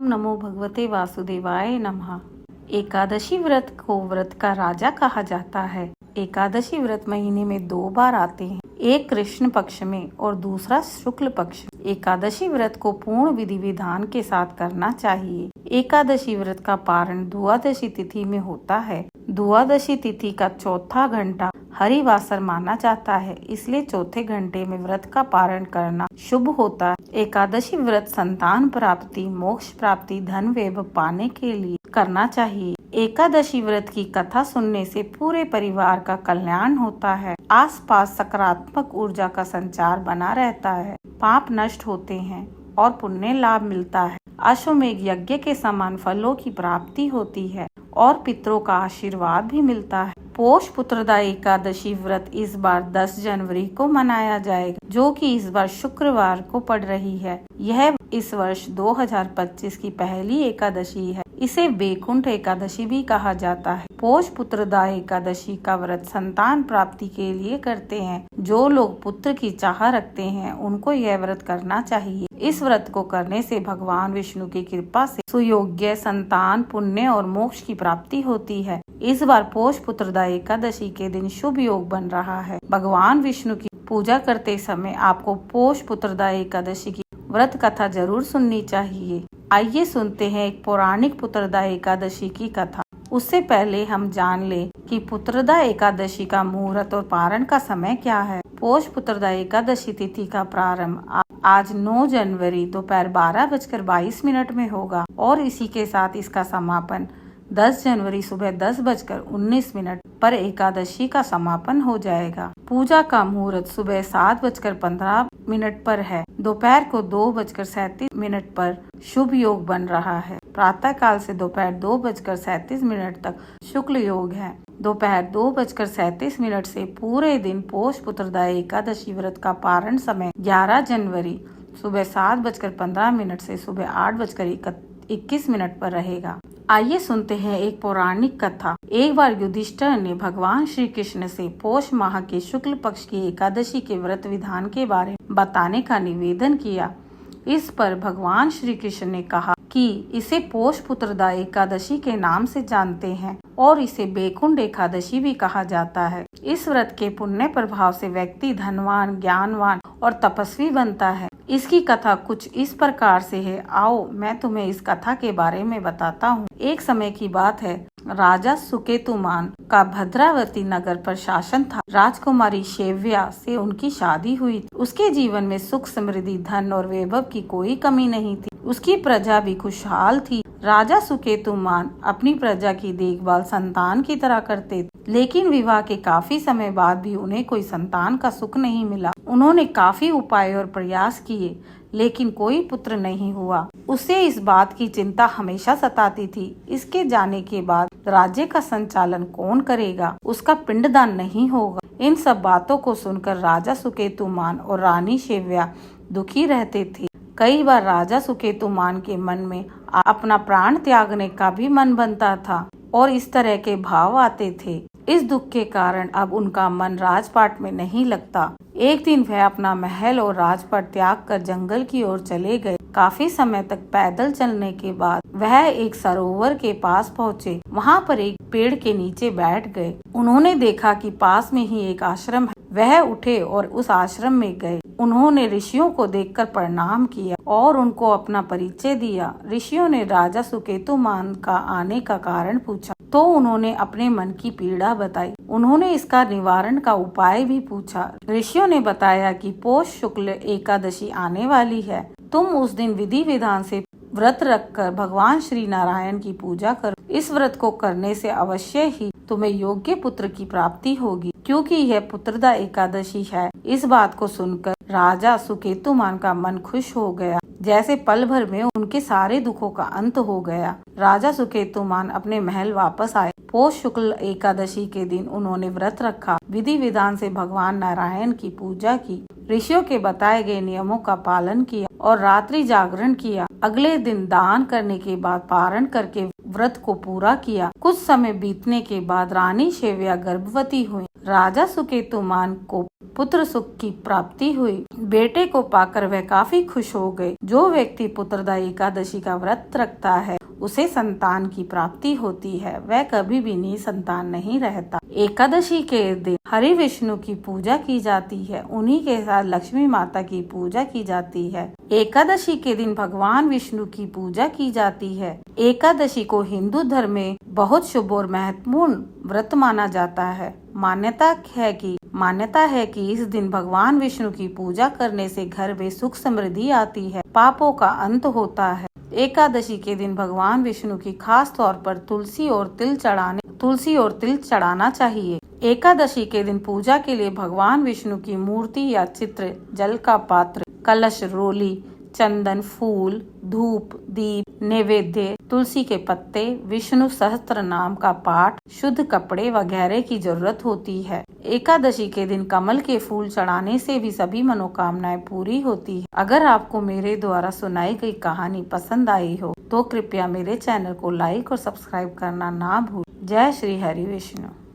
नमो भगवते वासुदेवाय नमः। एकादशी व्रत को व्रत का राजा कहा जाता है। एकादशी व्रत महीने में 2 बार आते हैं, एक कृष्ण पक्ष में और दूसरा शुक्ल पक्ष में। एकादशी व्रत को पूर्ण विधि विधान के साथ करना चाहिए। एकादशी व्रत का पारण द्वादशी तिथि में होता है। द्वादशी तिथि का चौथा घंटा हरिवासर माना जाता है, इसलिए चौथे घंटे में व्रत का पारण करना शुभ होता है। एकादशी व्रत संतान प्राप्ति, मोक्ष प्राप्ति, धन वैभव पाने के लिए करना चाहिए। एकादशी व्रत की कथा सुनने से पूरे परिवार का कल्याण होता है। आसपास सकारात्मक ऊर्जा का संचार बना रहता है, पाप नष्ट होते हैं और पुण्य लाभ मिलता है। अश्वमेध यज्ञ के समान फलों की प्राप्ति होती है और पितरों का आशीर्वाद भी मिलता है। पोष पुत्रदा एकादशी व्रत इस बार 10 जनवरी को मनाया जाएगा, जो कि इस बार शुक्रवार को पड़ रही है। यह इस वर्ष 2025 की पहली एकादशी है। इसे वैकुंठ एकादशी भी कहा जाता है। पोष पुत्रदा एकादशी का व्रत संतान प्राप्ति के लिए करते हैं। जो लोग पुत्र की चाह रखते हैं, उनको यह व्रत करना चाहिए। इस व्रत को करने से भगवान विष्णु की कृपा से सुयोग्य संतान, पुण्य और मोक्ष की प्राप्ति होती है। इस बार पोष पुत्रदा एकादशी के दिन शुभ योग बन रहा है। भगवान विष्णु की पूजा करते समय आपको पोष पुत्रदा एकादशी की व्रत कथा जरूर सुननी चाहिए। आइए सुनते हैं एक पौराणिक पुत्रदा एकादशी की कथा। उससे पहले हम जान लें कि पुत्रदा एकादशी का मुहूर्त और पारण का समय क्या है। पोष पुत्रदा एकादशी तिथि का प्रारंभ आज 9 जनवरी दोपहर 12:22 में होगा और इसी के साथ इसका समापन 10 जनवरी सुबह 10:19 पर एकादशी का समापन हो जाएगा। पूजा का मुहूर्त सुबह 7:15 पर है। दोपहर को 2:37 पर शुभ योग बन रहा है। प्रातः काल से दोपहर 2:37 तक शुक्ल योग है। दोपहर 2:37 से पूरे दिन पोष पुत्रदा एकादशी व्रत का पारण समय 11 जनवरी सुबह 7:15 से सुबह 8:21 पर रहेगा। आइए सुनते हैं एक पौराणिक कथा। एक बार युधिष्ठिर ने भगवान श्री कृष्ण से पोष माह के शुक्ल पक्ष की एकादशी के व्रत विधान के बारे में बताने का निवेदन किया। इस पर भगवान श्री कृष्ण ने कहा कि इसे पोष पुत्रदा एकादशी के नाम से जानते हैं और इसे वैकुंठ एकादशी भी कहा जाता है। इस व्रत के पुण्य प्रभाव से व्यक्ति धनवान, ज्ञानवान और तपस्वी बनता है। इसकी कथा कुछ इस प्रकार से है। आओ मैं तुम्हें इस कथा के बारे में बताता हूँ। एक समय की बात है, राजा सुकेतुमान का भद्रावती नगर पर शासन था। राजकुमारी शैव्या से उनकी शादी हुई। उसके जीवन में सुख, समृद्धि, धन और वैभव की कोई कमी नहीं थी। उसकी प्रजा भी खुशहाल थी। राजा सुकेतुमान अपनी प्रजा की देखभाल संतान की तरह करते थे, लेकिन विवाह के काफी समय बाद भी उन्हें कोई संतान का सुख नहीं मिला। उन्होंने काफी उपाय और प्रयास किए, लेकिन कोई पुत्र नहीं हुआ। उसे इस बात की चिंता हमेशा सताती थी। इसके जाने के बाद राज्य का संचालन कौन करेगा? उसका पिंडदान नहीं होगा। इन सब बातों को सुनकर राजा सुकेतुमान और रानी शैव्या दुखी रहते थे। कई बार राजा सुकेतुमान के मन में अपना प्राण त्यागने का भी मन बनता था और इस तरह के भाव आते थे। इस दुख के कारण अब उनका मन राजपाट में नहीं लगता। एक दिन वह अपना महल और राजपाट त्याग कर जंगल की ओर चले गए। काफी समय तक पैदल चलने के बाद वह एक सरोवर के पास पहुँचे। वहाँ पर एक पेड़ के नीचे बैठ गए। उन्होंने देखा कि पास में ही एक आश्रम है। वह उठे और उस आश्रम में गए। उन्होंने ऋषियों को देखकर प्रणाम किया और उनको अपना परिचय दिया। ऋषियों ने राजा सुकेतुमान का आने का कारण पूछा तो उन्होंने अपने मन की पीड़ा बताई। उन्होंने इसका निवारण का उपाय भी पूछा। ऋषियों ने बताया कि पोष शुक्ल एकादशी आने वाली है। तुम उस दिन विधि विधान से व्रत रखकर भगवान श्री नारायण की पूजा करो। इस व्रत को करने से अवश्य ही तुम्हें योग्य पुत्र की प्राप्ति होगी, क्योंकि यह पुत्रदा एकादशी है। इस बात को सुनकर राजा सुकेतुमान का मन खुश हो गया, जैसे पल भर में उनके सारे दुखों का अंत हो गया। राजा सुकेतुमान अपने महल वापस आए। पोष शुक्ल एकादशी के दिन उन्होंने व्रत रखा, विधि विधान से भगवान नारायण की पूजा की, ऋषियों के बताए गए नियमों का पालन किया और रात्रि जागरण किया। अगले दिन दान करने के बाद पारण करके व्रत को पूरा किया। कुछ समय बीतने के बाद रानी शैव्या गर्भवती हुई। राजा सुकेतुमान को पुत्र सुख की प्राप्ति हुई। बेटे को पाकर वह काफी खुश हो गए। जो व्यक्ति पुत्रदायी एकादशी का व्रत रखता है उसे संतान की प्राप्ति होती है, वह कभी भी निसंतान नहीं रहता। एकादशी के दिन हरि विष्णु की पूजा की जाती है, उन्हीं के साथ लक्ष्मी माता की पूजा की जाती है। एकादशी के दिन भगवान विष्णु की पूजा की जाती है। एकादशी को हिंदू धर्म में बहुत शुभ और महत्वपूर्ण व्रत माना जाता है। मान्यता है कि इस दिन भगवान विष्णु की पूजा करने से घर में सुख समृद्धि आती है, पापों का अंत होता है। एकादशी के दिन भगवान विष्णु की खास तौर पर तुलसी और तिल चढ़ाना चाहिए। एकादशी के दिन पूजा के लिए भगवान विष्णु की मूर्ति या चित्र, जल का पात्र, कलश, रोली, चंदन, फूल, धूप, दीप, नैवेद्य, तुलसी के पत्ते, विष्णु सहस्त्र नाम का पाठ, शुद्ध कपड़े वगैरह की जरूरत होती है। एकादशी के दिन कमल के फूल चढ़ाने से भी सभी मनोकामनाएं पूरी होती है। अगर आपको मेरे द्वारा सुनाई गई कहानी पसंद आई हो तो कृपया मेरे चैनल को लाइक और सब्सक्राइब करना ना भूलें। जय श्री हरि विष्णु।